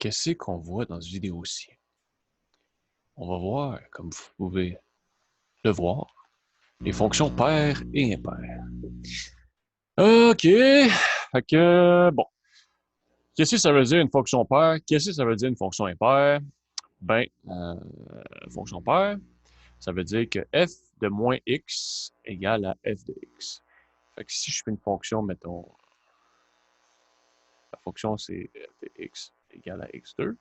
qu'est-ce qu'on voit dans cette vidéo-ci? On va voir, comme vous pouvez le voir, les fonctions paires et impaires. OK. Fait que, bon. Qu'est-ce que ça veut dire une fonction paire? Qu'est-ce que ça veut dire une fonction impaire? Ben, fonction paire, ça veut dire que f de moins x égale à f de x. Fait que si je fais une fonction, mettons, la fonction c'est f de x égale à x2,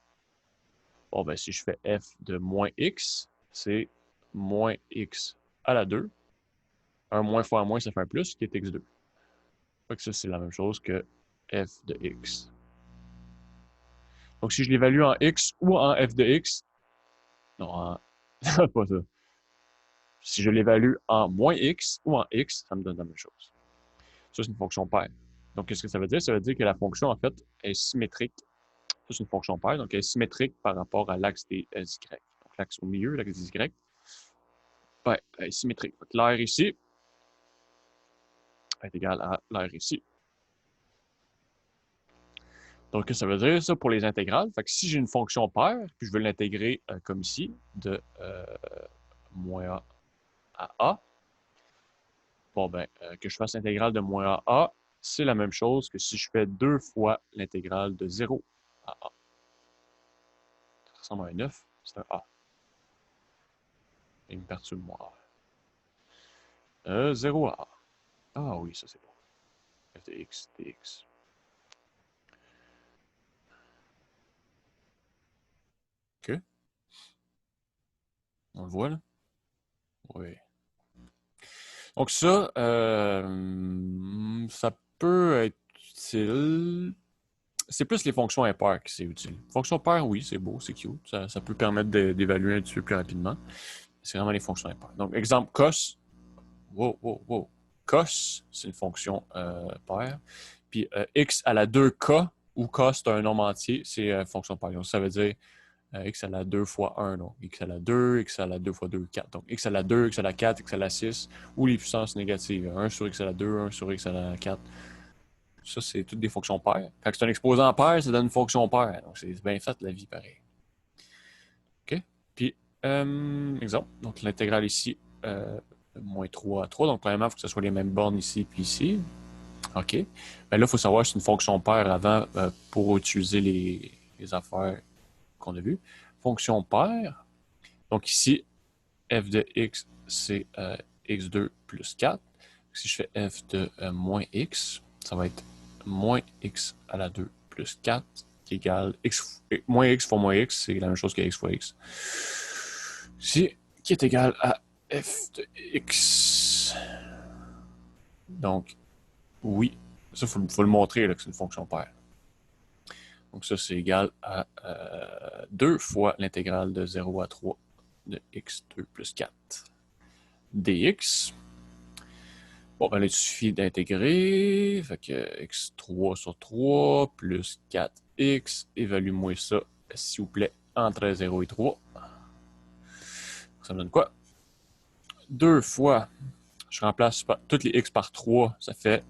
bon, ben, si je fais f de moins x, c'est moins x à la 2. Un moins fois un moins, ça fait un plus, qui est x2. Fait que ça, c'est la même chose que f de x. Donc, si je l'évalue en x ou en f de x, non, en... pas ça. Si je l'évalue en moins x ou en x, ça me donne la même chose. Ça, c'est une fonction paire. Donc, qu'est-ce que ça veut dire? Ça veut dire que la fonction, en fait, est symétrique. Ça, c'est une fonction paire, donc elle est symétrique par rapport à l'axe des y. Donc, l'axe au milieu, l'axe des y, ben, elle est symétrique. L'air ici est égal à l'air ici. Donc, ça veut dire ça pour les intégrales. Fait que si j'ai une fonction paire, puis je veux l'intégrer comme ici, de moins a à a, bon, ben, que je fasse l'intégrale de moins a à a, c'est la même chose que si je fais 2 fois l'intégrale de 0 à a. Ça ressemble à un 9, c'est un a. Il me perturbe moi. 0 à a. Ah oui, ça c'est bon. f de x dx. OK. On le voit là? Oui. Donc ça peut être utile. C'est plus les fonctions impaires qui c'est utile. Fonction paire, oui, c'est beau, c'est cute. Ça peut permettre d'évaluer un petit peu plus rapidement. C'est vraiment les fonctions impaires. Donc, exemple, cos. Wow. Cos, c'est une fonction paire. Puis x à la 2k, ou cos, c'est un nombre entier, c'est une fonction paire. Donc, ça veut dire x à la 2 fois 1. Donc, x à la 2, x à la 2 fois 2, 4. Donc, x à la 2, x à la 4, x à la 6, ou les puissances négatives. 1 sur x à la 2, 1 sur x à la 4. Ça, c'est toutes des fonctions paires. Quand c'est un exposant paire, ça donne une fonction paire. Donc, c'est bien fait, la vie, pareil. OK? Puis, exemple, donc l'intégrale ici, moins 3 à 3. Donc, premièrement, il faut que ce soit les mêmes bornes ici puis ici. OK? Ben là, il faut savoir si c'est une fonction paire avant pour utiliser les affaires qu'on a vues. Fonction paire. Donc, ici, f de x, c'est x2 plus 4. Si je fais f de moins x, ça va être moins x à la 2 plus 4 qui égale moins x fois moins x, c'est la même chose que x fois x. Ici, qui est égal à f de x. Donc, oui, ça, il faut le montrer là, que c'est une fonction paire. Donc, ça, c'est égal à 2 fois l'intégrale de 0 à 3 de x2 plus 4 dx. Bon, ben là, il suffit d'intégrer. Fait que x3 sur 3 plus 4x. Évalue-moi ça, s'il vous plaît, entre 0 et 3. Ça me donne quoi? 2 fois, je remplace toutes les x par 3, ça fait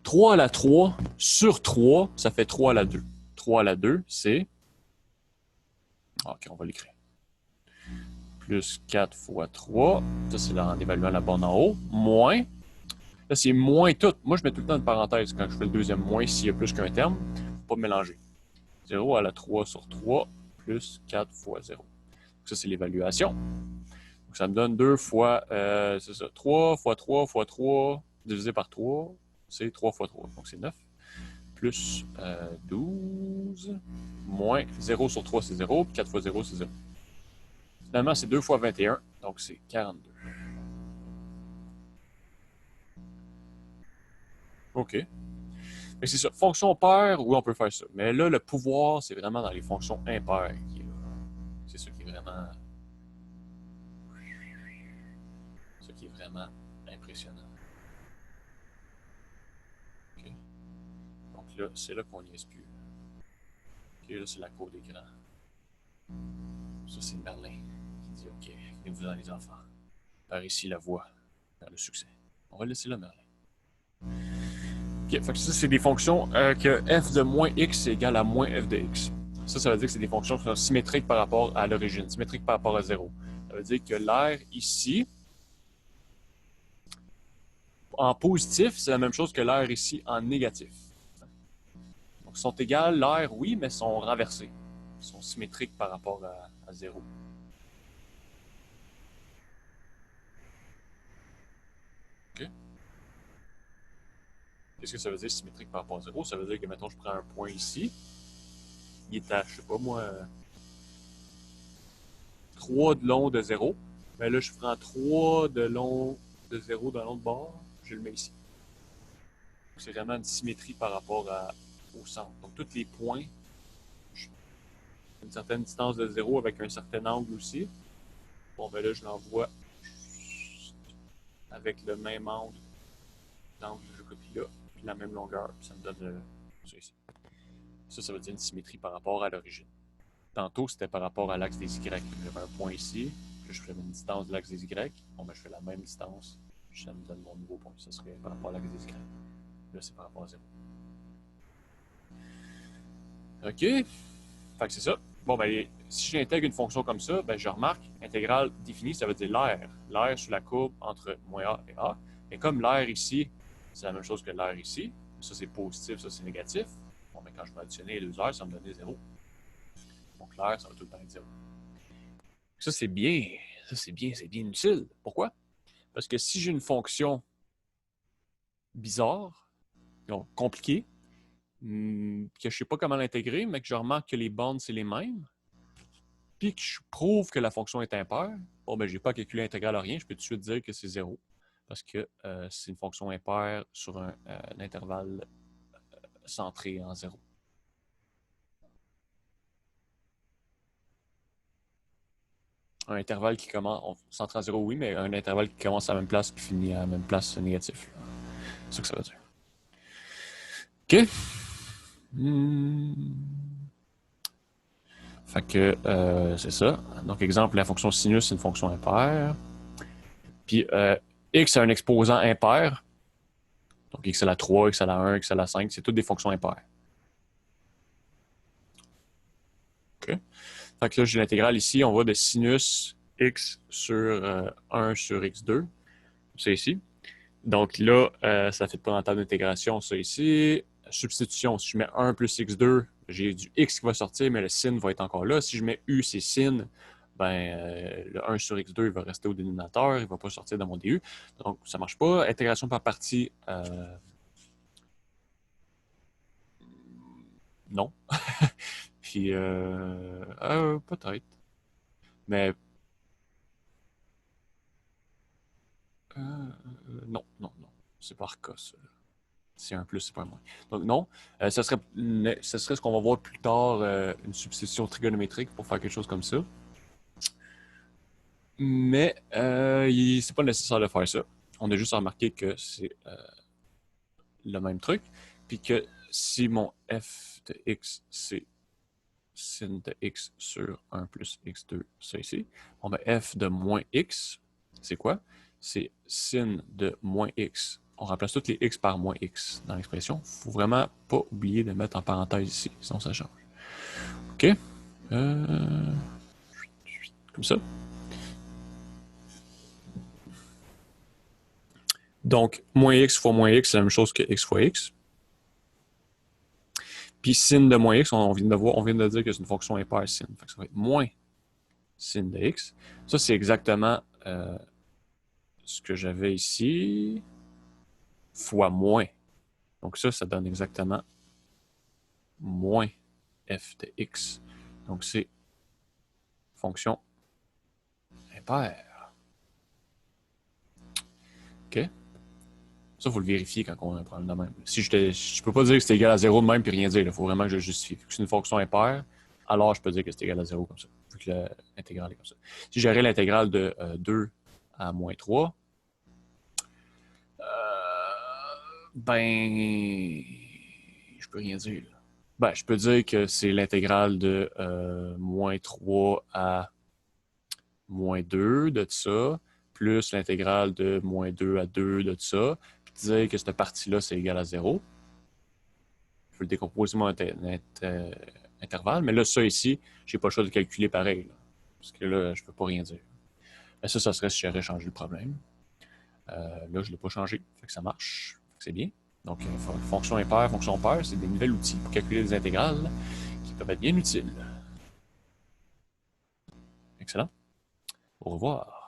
3 à la 3 sur 3, ça fait 3 à la 2. 3 à la 2, c'est... OK, on va l'écrire. Plus 4 fois 3, ça c'est en évaluant la borne en haut, moins... Là, c'est moins tout. Moi, je mets tout le temps une parenthèse quand je fais le deuxième moins s'il y a plus qu'un terme. Faut pas mélanger. 0 à la 3 sur 3 plus 4 fois 0. Donc, ça, c'est l'évaluation. Donc, ça me donne 2 fois, c'est ça, 3 fois 3 fois 3 divisé par 3, c'est 3 fois 3. Donc, c'est 9. Plus 12, moins 0 sur 3, c'est 0. Puis 4 fois 0, c'est 0. Finalement, c'est 2 fois 21, donc c'est 42. OK. C'est ça. Fonction paire, oui, on peut faire ça. Mais là, le pouvoir, c'est vraiment dans les fonctions impaires qui est là. C'est ça qui est vraiment... Ce qui est vraiment impressionnant. OK. Donc là, c'est là qu'on n'y est plus. OK, là, c'est la cour d'écran. Ça, c'est Merlin qui dit OK, venez-vous dans les enfants. Par ici, la voie vers le succès. On va laisser là, Merlin. OK, fait que ça, c'est des fonctions que f de moins x est égal à moins f de x. Ça veut dire que c'est des fonctions qui sont symétriques par rapport à l'origine, symétriques par rapport à 0. Ça veut dire que l'air ici, en positif, c'est la même chose que l'air ici en négatif. Donc, ils sont égales, l'air, oui, mais sont renversés. Ils sont symétriques par rapport à 0. OK? Qu'est-ce que ça veut dire symétrique par rapport à 0? Ça veut dire que, mettons, je prends un point ici. Il est à, je sais pas moi, 3 de long de 0. Mais là, je prends 3 de long de 0 dans l'autre bord. Je le mets ici. C'est vraiment une symétrie par rapport au centre. Donc, tous les points, une certaine distance de 0 avec un certain angle aussi. Bon, ben là, je l'envoie avec le même angle que je copie là, puis la même longueur, puis ça me donne ça ici. Ça veut dire une symétrie par rapport à l'origine. Tantôt, c'était par rapport à l'axe des Y. J'avais un point ici, puis je fais une distance de l'axe des Y. Bon, ben, je fais la même distance, puis ça me donne mon nouveau point. Ça serait par rapport à l'axe des Y. Là, c'est par rapport à 0. OK. Fait que c'est ça. Bon, ben, si j'intègre une fonction comme ça, ben, je remarque, intégrale définie, ça veut dire l'air. L'air sur la courbe entre moins A et A. Et comme l'air ici, c'est la même chose que l'air ici, ça c'est positif, ça c'est négatif, bon, ben, quand je vais additionner les deux airs, ça me donne 0. Donc l'air, ça va tout le temps être 0. Ça c'est bien. Ça c'est bien utile. Pourquoi? Parce que si j'ai une fonction bizarre, donc compliquée, que je ne sais pas comment l'intégrer, mais que je remarque que les bornes, c'est les mêmes, puis que je prouve que la fonction est impaire, bon, ben, je n'ai pas calculé l'intégrale à rien, je peux tout de suite dire que c'est 0. Parce que c'est une fonction impaire sur un intervalle centré en 0. Un intervalle qui commence, centré en 0, oui, mais un intervalle qui commence à la même place et qui finit à la même place négatif. C'est ça que ça veut dire. OK. Fait que c'est ça. Donc, exemple, la fonction sinus, c'est une fonction impaire. Puis, x a un exposant impair. Donc, x à la 3, x à la 1, x à la 5, c'est toutes des fonctions impaires. OK. Fait que là, j'ai l'intégrale ici, on va de sinus x sur 1 sur x2. C'est ici. Donc là, ça fait pas dans la table d'intégration, ça ici. Substitution, si je mets 1 plus x2, j'ai du x qui va sortir, mais le sin va être encore là. Si je mets u, c'est sin, ben, le 1 sur x2 il va rester au dénominateur, il ne va pas sortir dans mon du. Donc, ça ne marche pas. Intégration par partie, non. Puis, peut-être. Mais, non. C'est par cas, ça. C'est un plus, c'est pas un moins. Donc non, ce serait ce qu'on va voir plus tard, une substitution trigonométrique pour faire quelque chose comme ça. Mais c'est pas nécessaire de faire ça. On a juste remarqué que c'est le même truc. Puis que si mon f de x, c'est sin de x sur 1 plus x2, ça ici. Bon, ben f de moins x, c'est quoi? C'est sin de moins x. On remplace toutes les x par moins x dans l'expression. Il ne faut vraiment pas oublier de mettre en parenthèse ici, sinon ça change. OK? Comme ça. Donc, moins x fois moins x, c'est la même chose que x fois x. Puis sin de moins x, on vient de dire que c'est une fonction impaire sin. Fait que ça va être moins sin de x. Ça, c'est exactement ce que j'avais ici fois moins. Donc ça donne exactement moins f de x. Donc c'est fonction impaire. OK? Ça, il faut le vérifier quand on a un problème de même. Si je ne peux pas dire que c'est égal à 0 de même puis rien dire. Il faut vraiment que je le justifie. Si c'est une fonction impaire, alors je peux dire que c'est égal à 0 comme ça. Vu que l'intégrale est comme ça. Si j'aurais l'intégrale de 2 à moins 3, ben, je peux rien dire. Ben, je peux dire que c'est l'intégrale de moins 3 à moins 2 de ça, plus l'intégrale de moins 2 à 2 de ça, puis dire que cette partie-là, c'est égal à 0. Je peux le décomposer intervalle. Mais là, ça ici, j'ai pas le choix de calculer pareil. Là, parce que là, je peux pas rien dire. Mais ça serait si j'avais changé le problème. Là, je l'ai pas changé. Fait que ça marche. C'est bien. Donc, fonction impaire, fonction paire, c'est des nouveaux outils pour calculer des intégrales qui peuvent être bien utiles. Excellent. Au revoir.